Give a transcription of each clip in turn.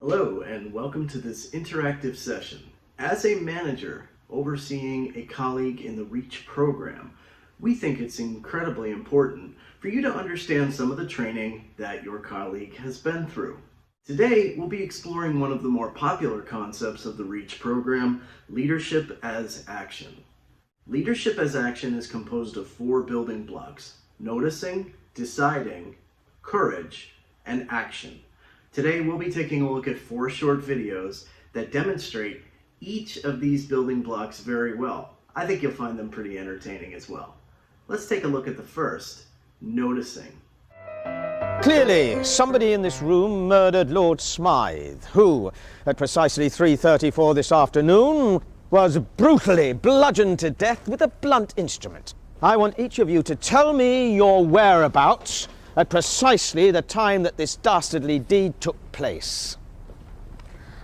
Hello and welcome to this interactive session. As a manager overseeing a colleague in the REACH program, we think it's incredibly important for you to understand some of the training that your colleague has been through. Today, we'll be exploring one of the more popular concepts of the REACH program, leadership as action. Leadership as action is composed of 4 building blocks: noticing, deciding, courage, and action. Today we'll be taking a look at 4 short videos that demonstrate each of these building blocks very well. I think you'll find them pretty entertaining as well. Let's take a look at the first, noticing. Clearly, somebody in this room murdered Lord Smythe, who, at precisely 3:34 this afternoon, was brutally bludgeoned to death with a blunt instrument. I want each of you to tell me your whereabouts at precisely the time that this dastardly deed took place.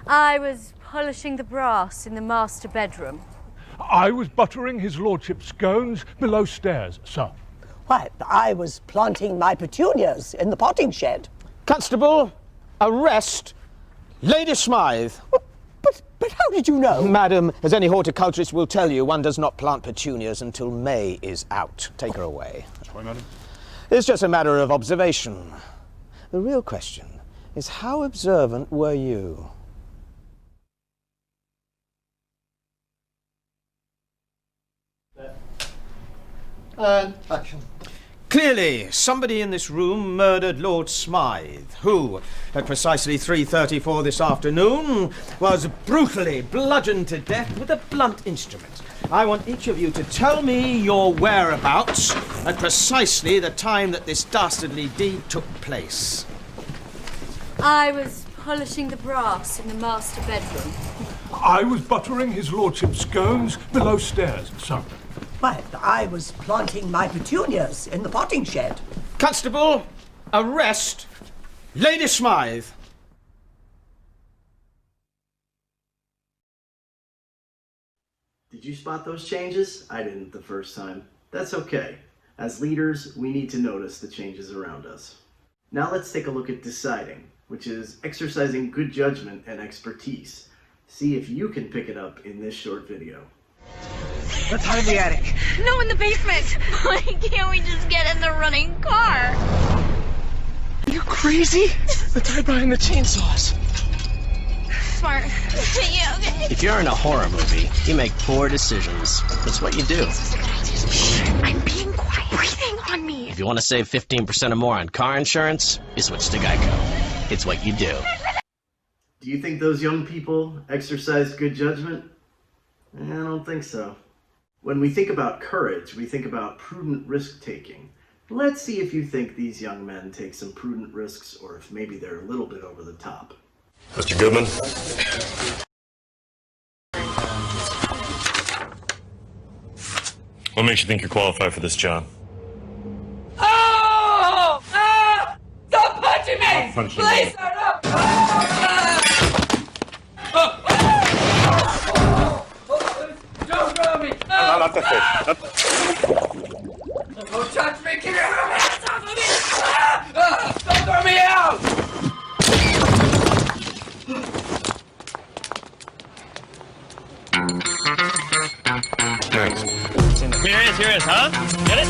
I was polishing the brass in the master bedroom. I was buttering his lordship's scones below stairs, sir. Why, I was planting my petunias in the potting shed. Constable, arrest Lady Smythe. But how did you know? Madam, as any horticulturist will tell you, one does not plant petunias until May is out. Take her away. That's right, madam. It's just a matter of observation. The real question is, how observant were you? And action. Clearly, somebody in this room murdered Lord Smythe, who, at precisely 3:34 this afternoon, was brutally bludgeoned to death with a blunt instrument. I want each of you to tell me your whereabouts at precisely the time that this dastardly deed took place. I was polishing the brass in the master bedroom. I was buttering his lordship's scones below stairs, sir. Why, I was planting my petunias in the potting shed. Constable, arrest Lady Smythe. Did you spot those changes? I didn't the first time. That's okay. As leaders, we need to notice the changes around us. Now let's take a look at deciding, which is exercising good judgment and expertise. See if you can pick it up in this short video. Let's hide in the attic. No, in the basement. Why can't we just get in the running car? Are you crazy? Let's hide behind the chainsaws. Smart. Yeah, okay. If you're in a horror movie, you make poor decisions. That's what you do. This is a good idea. Shh, I'm being quiet. Breathing on me. If you want to save 15% or more on car insurance, you switch to Geico. It's what you do. Do you think those young people exercise good judgment? I don't think so. When we think about courage, we think about prudent risk-taking. Let's see if you think these young men take some prudent risks, or if maybe they're a little bit over the top. Mr. Goodman? What makes you think you're qualified for this job? Oh! Ah! Stop punching me! Punch you. Please, sir, no! Ah! Oh! Don't throw me! No, not the fish. Don't touch me! Keep your hands off of me! Ah! Ah! Don't throw me out! Thanks. Here it is, huh? Get it?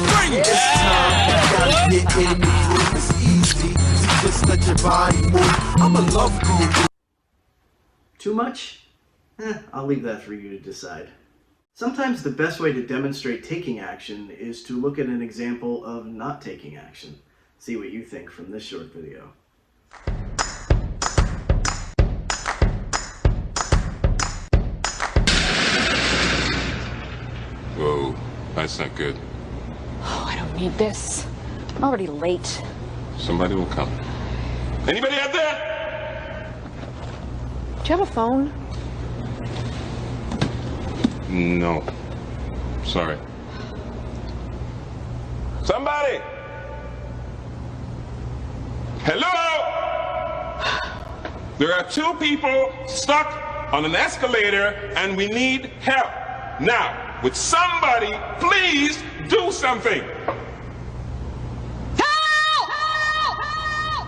Too much? I'll leave that for you to decide. Sometimes the best way to demonstrate taking action is to look at an example of not taking action. See what you think from this short video. Whoa, that's not good. Oh, I don't need this. I'm already late. Somebody will come. Anybody out there? Do you have a phone? No. Sorry. Somebody! Hello? There are 2 people stuck on an escalator and we need help. Now, would somebody please do something? Help! Help!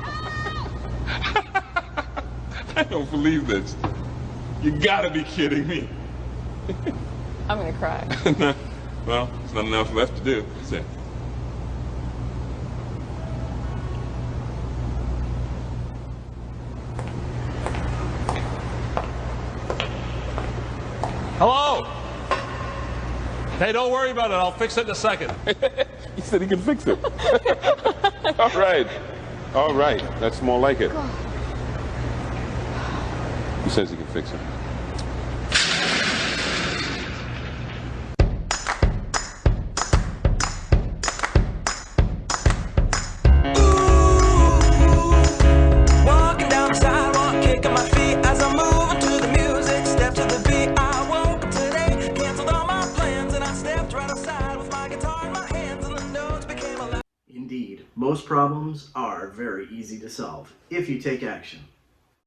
Help! don't believe this. You gotta be kidding me. I'm gonna cry. No, well, there's not enough left to do. That's it. Hello? Hey, don't worry about it. I'll fix it in a second. He said he can fix it. All right. All right. That's more like it. He says he can fix it. Walking down the sidewalk, kicking my feet as I'm moving to the music. Step to the beat. I woke up today, canceled all my plans, and I stepped right outside with my guitar in my hands, and the notes became a. Indeed, most problems are very easy to solve if you take action.